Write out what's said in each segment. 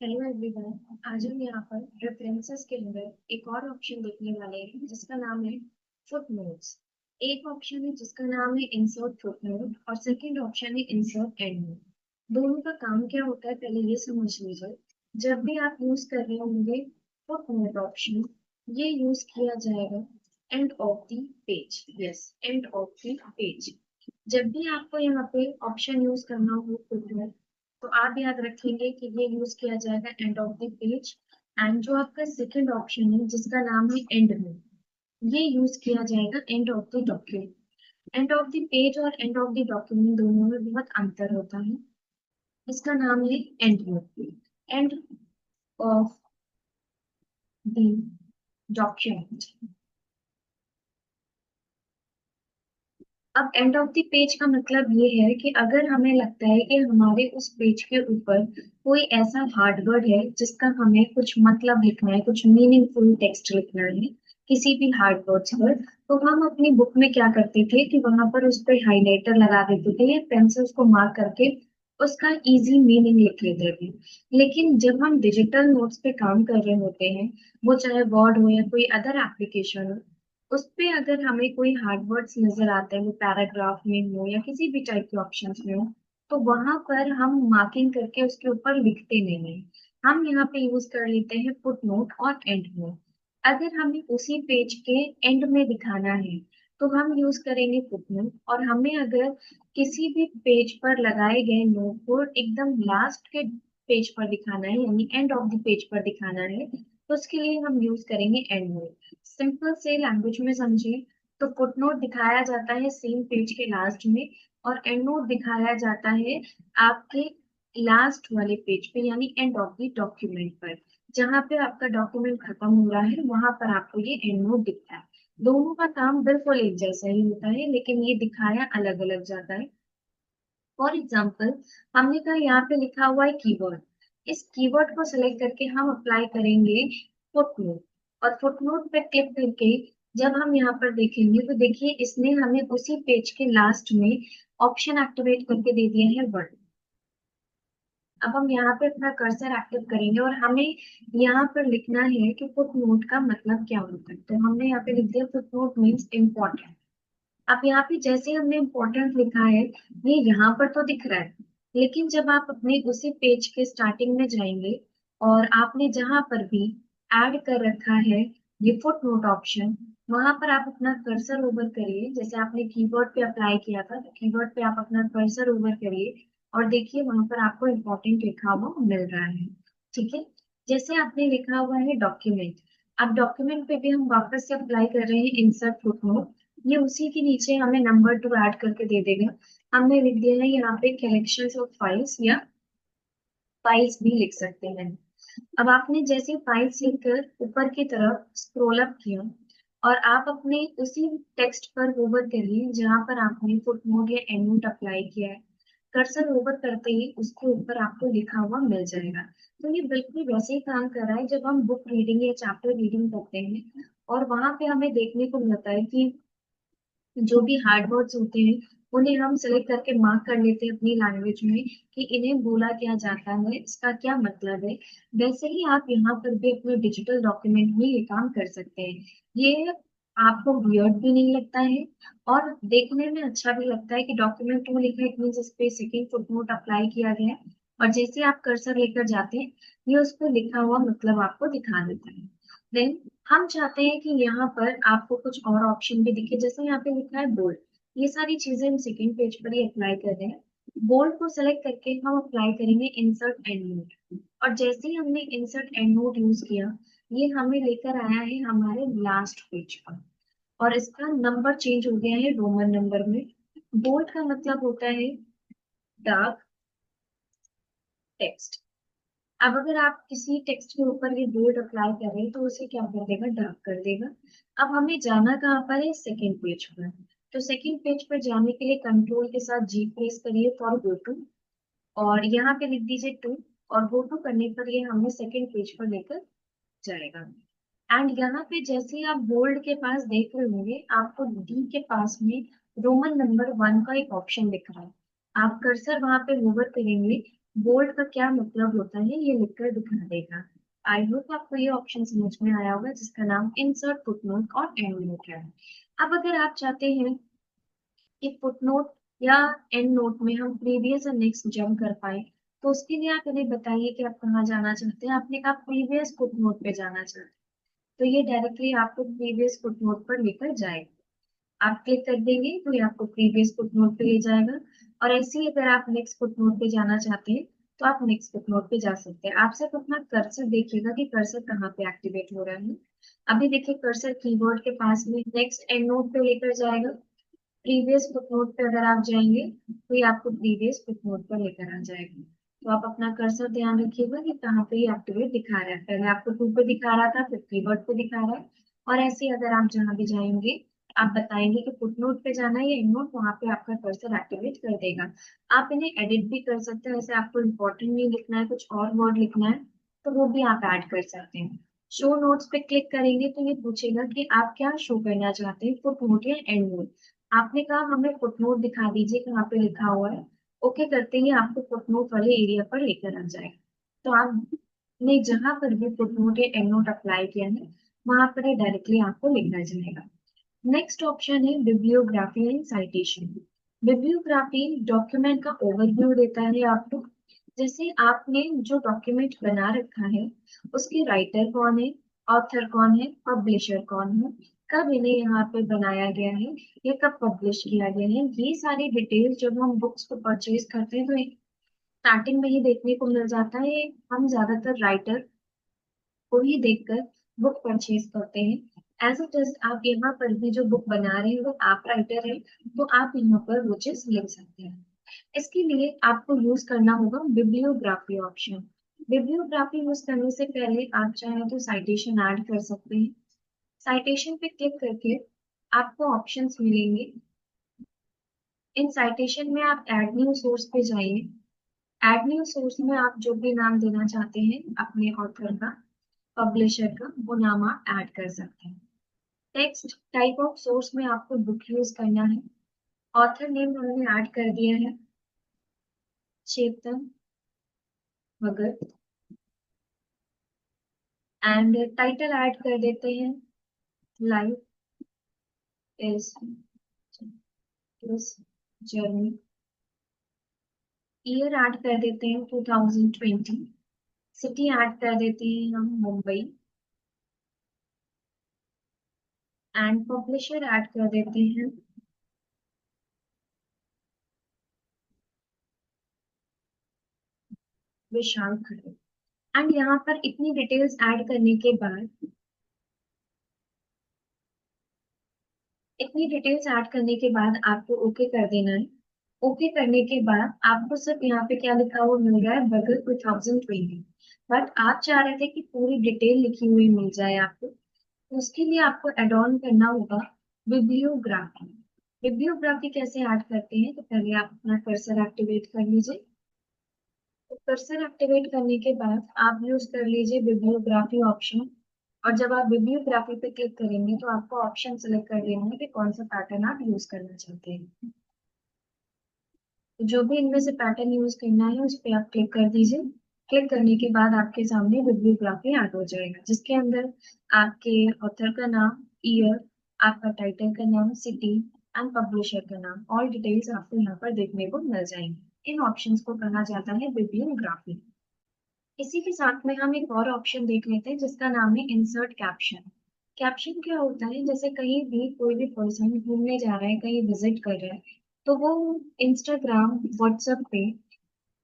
Hello everyone. आज हम यहाँ पर रेफरेंसेस के अंदर एक और ऑप्शन देखने वाले हैं जिसका नाम है फुटनोट्स। एक ऑप्शन है जिसका नाम है इंसर्ट फुटनोट और सेकंड ऑप्शन है इंसर्ट एंडनोट। दोनों का काम क्या होता है पहले ये समझ लीजिए। जब भी आप यूज कर रहे होंगे फुटनोट ऑप्शन, ये यूज किया जाएगा end of the page. Yes, end of the page. जब भी आपको यहाँ पे ऑप्शन यूज करना हो फुटनोट, तो आप याद रखेंगे कि ये यूज किया जाएगा end of the page. And जो आपका सेकंड ऑप्शन है जिसका नाम है एंड में, ये यूज किया जाएगा end of the document. End of the page और एंड ऑफ द डॉक्यूमेंट दोनों में बहुत अंतर होता है। इसका नाम है एंड में, एंड ऑफ द डॉक्यूमेंट। अब एंड ऑफ द पेज का मतलब ये है कि अगर हमें लगता है कि हमारे उस पेज के ऊपर कोई ऐसा हार्ड वर्ड है जिसका हमें कुछ मतलब लिखना है, कुछ मीनिंगफुल टेक्स्ट लिखना है किसी भी हार्ड वर्ड्स पर, तो हम अपनी बुक में क्या करते थे कि वहां पर उस पर हाईलाइटर लगा देते थे या पेंसिल्स को मार्क करके उसका इजी मीनिंग लिख लेते थे। लेकिन जब हम डिजिटल नोट्स पे काम कर रहे होते हैं, वो चाहे वर्ड हो या कोई अदर एप्लीकेशन हो, उस पे अगर हमें कोई हार्ड वर्ड्स नजर आते हैं, वो पैराग्राफ में हो या किसी भी टाइप के ऑप्शंस में हो, तो वहां पर हम मार्किंग करके उसके ऊपर लिखते नहीं हैं। हम यहाँ पे यूज कर लेते हैं फुट नोट और एंड नोट। अगर हमें उसी पेज के एंड में दिखाना है तो हम यूज करेंगे फुट नोट, और हमें अगर किसी भी पेज पर लगाए गए नोट को एकदम लास्ट के पेज पर दिखाना है यानी एंड ऑफ द पेज पर दिखाना है, तो उसके लिए हम यूज करेंगे एंड नोट। सिंपल से लैंग्वेज में समझे तो फुटनोट दिखाया जाता है सेम पेज के लास्ट में, और एंड नोट दिखाया जाता है आपके लास्ट वाले पेज पे यानी एंड ऑफ द डॉक्यूमेंट पर। जहां पे आपका डॉक्यूमेंट खत्म हो रहा है वहां पर आपको ये एंड नोट दिखता है। दोनों का काम बिल्कुल एक जैसा ही होता है, लेकिन ये दिखाया अलग अलग जाता है। फॉर एग्जाम्पल, हमने कहा यहाँ पे लिखा हुआ है कीवर्ड। इस कीवर्ड को सिलेक्ट करके हम अप्लाई करेंगे फुटनोट, और फुटनोट पे क्लिक करके जब हम यहाँ पर देखेंगे तो देखिए इसने हमें उसी पेज के लास्ट में ऑप्शन एक्टिवेट करके दे दिया है वर्ड। अब हम यहाँ पे अपना कर्सर एक्टिव करेंगे और हमें यहाँ पर लिखना है कि फुटनोट का मतलब क्या होता है। तो हमने यहाँ पे लिख दिया फुटनोट मीन्स इम्पोर्टेंट। अब यहाँ पे जैसे हमने इम्पोर्टेंट लिखा है, ये यहाँ पर तो दिख रहा है, लेकिन जब आप अपने उसी पेज के स्टार्टिंग में जाएंगे और आपने जहां पर भी ऐड कर रखा है ये फुट नोट ऑप्शन, वहां पर आप अपना कर्सर ओवर करिए। जैसे आपने कीबोर्ड पे अप्लाई किया था तो कीबोर्ड पे आप अपना कर्सर ओवर करिए और देखिए वहां पर आपको इम्पोर्टेंट लिखा हुआ मिल रहा है। ठीक है, जैसे आपने लिखा हुआ है डॉक्यूमेंट, अब डॉक्यूमेंट पे भी हम वापस से अप्लाई कर रहे हैं इंसर्ट फुट नोट। ये उसी के नीचे हमें नंबर 2 ऐड करके दे देगा। हमने लिख दिया है यहाँ पे कलेक्शन ऑफ फाइल्स, या फाइल्स भी लिख सकते हैं। अब आपने जैसे फाइल्स लिखकर ऊपर की तरफ स्क्रॉल अप किया और आप अपने उसी टेक्स्ट पर होवर करिए जहां पर आपने फुटनोट या एंडनोट अप्लाई किया है। कर्सर होवर करते ही उसके ऊपर आपको लिखा हुआ मिल जाएगा। तो ये बिल्कुल वैसे ही काम कर रहा है जब हम बुक रीडिंग या चैप्टर रीडिंग करते हैं और वहां पे हमें देखने को मिलता है कि जो भी हार्ड वर्ड्स होते हैं उन्हें हम सेलेक्ट करके मार्क कर लेते हैं अपनी लैंग्वेज में कि इन्हें बोला क्या जाता है, इसका क्या मतलब है। वैसे ही आप यहाँ पर भी अपने डिजिटल डॉक्यूमेंट में ये काम कर सकते हैं। ये आपको वियर्ड भी नहीं लगता है और देखने में अच्छा भी लगता है कि डॉक्यूमेंट में लिखा है, इट मींस इस पे सेकंड फुटनोट अप्लाई किया गया है। और जैसे आप कर्सर लेकर जाते हैं ये उस पर लिखा हुआ मतलब आपको दिखा देता है। देन हम चाहते हैं कि यहाँ पर आपको कुछ और ऑप्शन भी दिखे, जैसे यहाँ पे लिखा है बोल्ड। ये सारी चीजें हम सेकंड पेज पर ही अप्लाई कर रहे हैं। बोल्ड को सेलेक्ट करके हम अप्लाई करेंगे इंसर्ट एंड नोट, और जैसे ही हमने इंसर्ट एंड नोट यूज किया ये हमें लेकर आया है हमारे लास्ट पेज पर, और इसका नंबर चेंज हो गया है रोमन नंबर में। बोल्ड का मतलब होता है डार्क टेक्स्ट। अब अगर आप किसी टेक्स्ट के ऊपर ये बोल्ड अप्लाई करें तो उसे क्या कर देगा, डार्क कर देगा। अब हमें जाना कहाँ पर है, सेकंड पेज पर। तो सेकंड पेज पर जाने के लिए कंट्रोल के साथ जी प्रेस करिए फॉर गो टू, और यहाँ पे लिख दीजिए टू, और गो टू करने पर ये हमें सेकंड पेज पर लेकर जाएगा। एंड यहाँ पे जैसे ही आप बोल्ड के पास देख रहे होंगे आपको डी के पास में रोमन नंबर 1 का एक ऑप्शन दिख रहा है। आप कर्सर वहां पे होवर करेंगे बोल्ड का क्या मतलब होता है ये लिखकर दिखा देगा। आई होप आपको ये ऑप्शन समझ में आया होगा, जिसका नाम इंसर्ट, फुटनोट और एंड नोट है। अब अगर आप चाहते हैं कि फुटनोट या एंड नोट में हम प्रीवियस और नेक्स्ट जंप कर पाए, तो उसके लिए आप इन्हें बताइए कि आप कहाँ जाना चाहते हैं। आपने कहा प्रीवियस फुटनोट पे जाना चाहते हैं, तो ये डायरेक्टली आपको प्रीवियस फुटनोट पर लेकर जाएगा। आप क्लिक कर देंगे तो ये आपको प्रीवियस फुटनोट पे ले जाएगा। और ऐसे ही अगर आप नेक्स्ट फुटनोट पे जाना चाहते हैं, तो आप नेक्स्ट फुटनोट पे जा सकते हैं। आप सिर्फ अपना कर्सर देखिएगा कि कर्सर कहाँ पे एक्टिवेट हो रहा है। अभी देखिए कर्सर कीबोर्ड के पास में नेक्स्ट एंड नोट पे लेकर जाएगा। प्रीवियस फुटनोट पे अगर आप जाएंगे तो ये आपको प्रीवियस फुटनोट पर लेकर आ जाएगा। तो आप अपना कर्सर ध्यान रखिएगा कि कहाँ पे ये एक्टिवेट दिखा रहा है। पहले आपको टू पे दिखा रहा था, फिर कीबोर्ड पे दिखा रहा है। और ऐसे ही अगर आप जहाँ भी जाएंगे, आप बताएंगे कि फुटनोट पे जाना है या एंड नोट, वहां पे आपका कर्सर एक्टिवेट कर देगा। आप इन्हें एडिट भी कर सकते हैं। जैसे आपको इम्पोर्टेंट नहीं लिखना है, कुछ और वर्ड लिखना है, तो वो भी आप ऐड कर सकते हैं। शो नोट्स पे क्लिक करेंगे तो ये पूछेगा कि आप क्या शो करना चाहते हैं, फुटनोट या एंड नोट। आपने कहा हमें फुटनोट दिखा दीजिए कहाँ पे लिखा हुआ है। ओके करते ही आपको फुटनोट वाले एरिया पर लेकर आ जाएगा। तो आपने जहां पर भी फुटनोट या एंड नोट अप्लाई किया है, वहां पर ये डायरेक्टली आपको लिखा जाएगा। नेक्स्ट ऑप्शन है bibliography and citation. Bibliography document का ओवरव्यू देता है आपको। जैसे आपने जो डॉक्यूमेंट बना रखा है, उसके राइटर कौन है, ऑथर कौन है, पब्लिशर कौन है, कब इन्हें यहाँ पे बनाया गया है, ये कब पब्लिश किया गया है, ये सारी डिटेल्स जब हम बुक्स को परचेज करते हैं तो स्टार्टिंग में ही देखने को मिल जाता है। हम ज्यादातर राइटर को ही देखकर बुक परचेज करते हैं। एज इट इज आप यहाँ पर भी जो बुक बना रहे हैं वो आप राइटर हैं, तो आप यहाँ पर वो चीज लिख सकते हैं। इसके लिए आपको यूज करना होगा बिब्लियोग्राफी ऑप्शन। बिब्लियोग्राफी यूज करने से पहले आप चाहें तो साइटेशन ऐड कर सकते हैं। साइटेशन पे क्लिक करके आपको ऑप्शंस मिलेंगे। इन साइटेशन में आप ऐड न्यू सोर्स पे जाइए। ऐड न्यू सोर्स में आप जो भी नाम देना चाहते हैं अपने ऑथर का, पब्लिशर का, वो नाम आप ऐड कर सकते हैं। टेक्स्ट टाइप ऑफ सोर्स में आपको बुक यूज करना है। ऑथर नेम हमने ऐड कर दिया है, Chetan Bhagat. And title add कर देते हैं, life is journey. Year add कर देते हैं 2020। सिटी ऐड कर देते हैं हम मुंबई। एंड पब्लिशर ऐड कर देते हैं विशाल खरे। एंड यहाँ पर इतनी डिटेल्स ऐड करने के बाद, इतनी डिटेल्स ऐड करने के बाद आपको ओके कर देना है। ओके करने के बाद आपको सिर्फ यहाँ पे क्या लिखा हुआ मिल रहा है, बगल 2020। बट आप चाह रहे थे कि पूरी डिटेल लिखी हुई मिल जाए आपको, तो उसके लिए आपको एड ऑन करना होगा बिब्लियोग्राफी। बिब्लियोग्राफी कैसे ऐड करते हैं, तो पहले आप अपना कर्सर एक्टिवेट कर लीजिए। तो कर्सर एक्टिवेट करने के बाद आप यूज कर लीजिए बिब्लियोग्राफी ऑप्शन। और जब आप बिब्लियोग्राफी पे क्लिक करेंगे तो आपको ऑप्शन सेलेक्ट कर लेना है कि कौन सा पैटर्न आप यूज करना चाहते हैं। तो जो भी इनमें से पैटर्न यूज करना है उस पर आप क्लिक कर दीजिए। क्लिक करने के बाद आपके सामने बिब्लियोग्राफी ऐड हो जाएगा, जिसके अंदर आपके ऑथर का नाम, ईयर, आपका टाइटल का नाम, सिटी एंड पब्लिशर का नाम, ऑल डिटेल्स आपको यहाँ पर देखने को मिल जाएंगे। इन ऑप्शंस को कहा जाता है बिब्लियोग्राफी। इसी के साथ में हम एक और ऑप्शन देख लेते हैं जिसका नाम है इंसर्ट कैप्शन। कैप्शन क्या होता है, जैसे कहीं भी कोई भी पर्सन घूमने जा रहा है, कहीं विजिट कर रहा है, तो वो इंस्टाग्राम, व्हाट्सएप पे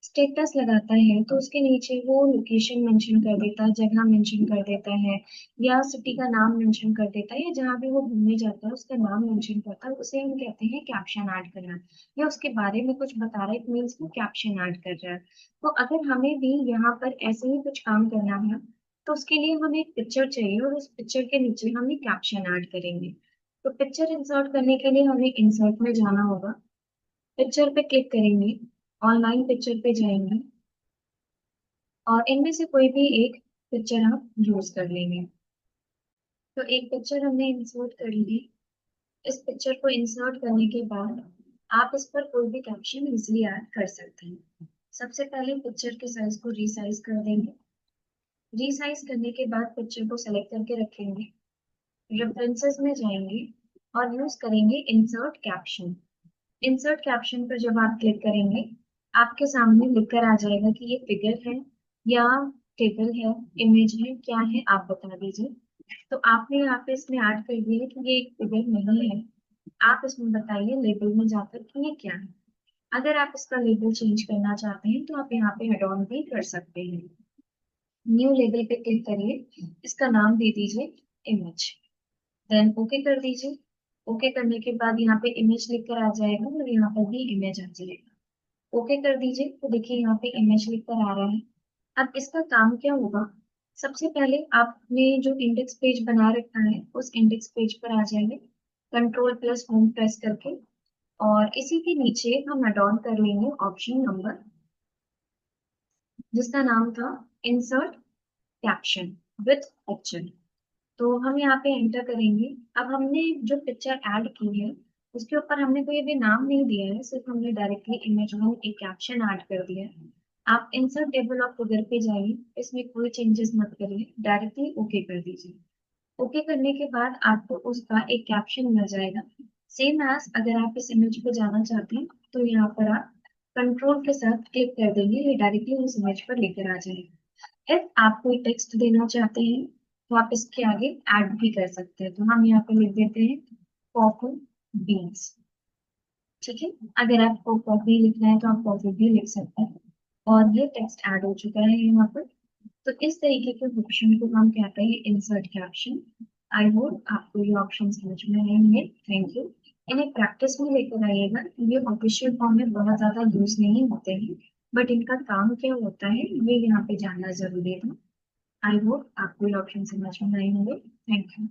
स्टेटस लगाता है, तो उसके नीचे वो लोकेशन मेंशन कर देता है, जगह मेंशन कर देता है, या सिटी का नाम मेंशन कर देता है, या जहाँ भी वो घूमने जाता है उसका नाम मेंशन करता है, उसे हम कहते हैं कैप्शन ऐड करना। या उसके बारे में कुछ बता रहा है, इट मीन्स वो कैप्शन ऐड कर रहा है। तो अगर हमें भी यहाँ पर ऐसे ही कुछ काम करना है, तो उसके लिए हमें एक पिक्चर चाहिए और उस पिक्चर के नीचे हम एक कैप्शन ऐड करेंगे। तो पिक्चर इंसर्ट करने के लिए हमें इंसर्ट में जाना होगा। पिक्चर पे क्लिक करेंगे, ऑनलाइन पिक्चर पे जाएंगे और इनमें से कोई भी एक पिक्चर आप यूज कर लेंगे। तो एक पिक्चर हमने इंसर्ट कर ली। इस पिक्चर को इंसर्ट करने के बाद आप इस पर कोई भी कैप्शन इजिली ऐड कर सकते हैं। सबसे पहले पिक्चर के साइज को रीसाइज कर देंगे। रीसाइज करने के बाद पिक्चर को सेलेक्ट करके रखेंगे। रेफरेंसेस में जाएंगे और यूज करेंगे इंसर्ट कैप्शन। इंसर्ट कैप्शन पर जब आप क्लिक करेंगे, आपके सामने लिखकर आ जाएगा कि ये फिगर है या टेबल है, इमेज है, क्या है, आप बता दीजिए। तो आपने यहाँ पे इसमें ऐड कर दिया कि ये एक फिगर नहीं है। आप इसमें बताइए लेबल में जाकर कि ये क्या है। अगर आप इसका लेबल चेंज करना चाहते हैं तो आप यहाँ पे एड ऑन भी कर सकते हैं। न्यू लेबल पे क्लिक करिए, इसका नाम दे दीजिए इमेज, देन ओके कर दीजिए। ओके करने के बाद यहाँ पे इमेज लिख कर आ जाएगा और यहाँ पर भी इमेज आ जाएगा। ओके कर दीजिए तो देखिए यहाँ पे इमेज लिख कर आ रहा है। अब इसका काम क्या होगा? सबसे पहले आपने जो इंडेक्स पेज बना रखा है उस इंडेक्स पेज पर आ जाएंगे, कंट्रोल प्लस होम प्रेस करके, और इसी के नीचे हम एड ऑन कर लेंगे ऑप्शन नंबर, जिसका नाम था इंसर्ट कैप्शन विथ पिक्चर। तो हम यहाँ पे एंटर करेंगे। अब हमने जो पिक्चर ऐड की है उसके ऊपर हमने कोई भी नाम नहीं दिया है, सिर्फ हमने डायरेक्टली इमेज में एक कैप्शन ऐड कर दिया है। आप इंसर्ट टेबल ऑफ फिगर पे जाइए, इसमें कोई चेंजेस मत करिए, डायरेक्टली ओके कर दीजिए। ओके करने के बाद आपको उसका एक कैप्शन मिल जाएगा। सेम एज अगर आप इस इमेज पे जाना चाहते हैं तो यहाँ पर आप कंट्रोल के साथ क्लिक कर देंगे, ये डायरेक्टली उस इमेज पर लेकर आ जाएगा। इफ आप कोई टेक्स्ट देना चाहते हैं तो आप इसके आगे ऐड भी कर सकते हैं। तो हम यहाँ पे लिख देते हैं कॉफी बीन्स। ठीक है, अगर आपको कॉफी लिखना है तो आप कॉफी भी लिख सकते हैं। और ये टेक्स्ट ऐड हो चुका है यहाँ पर। तो इस तरीके के ऑप्शन को हम कहते हैं इंसर्ट कैप्शन। आई होप आपको ये ऑप्शन समझ में आए होंगे। Thank you. इन्हें प्रैक्टिस में लेकर आइएगा। ये ऑफिशियल फॉर्म में बहुत ज्यादा यूज नहीं होते हैं, बट इनका काम क्या होता है ये यहाँ पे जानना जरूरी था। आई होप आपको ये ऑप्शन समझ में आए होंगे। Thank you.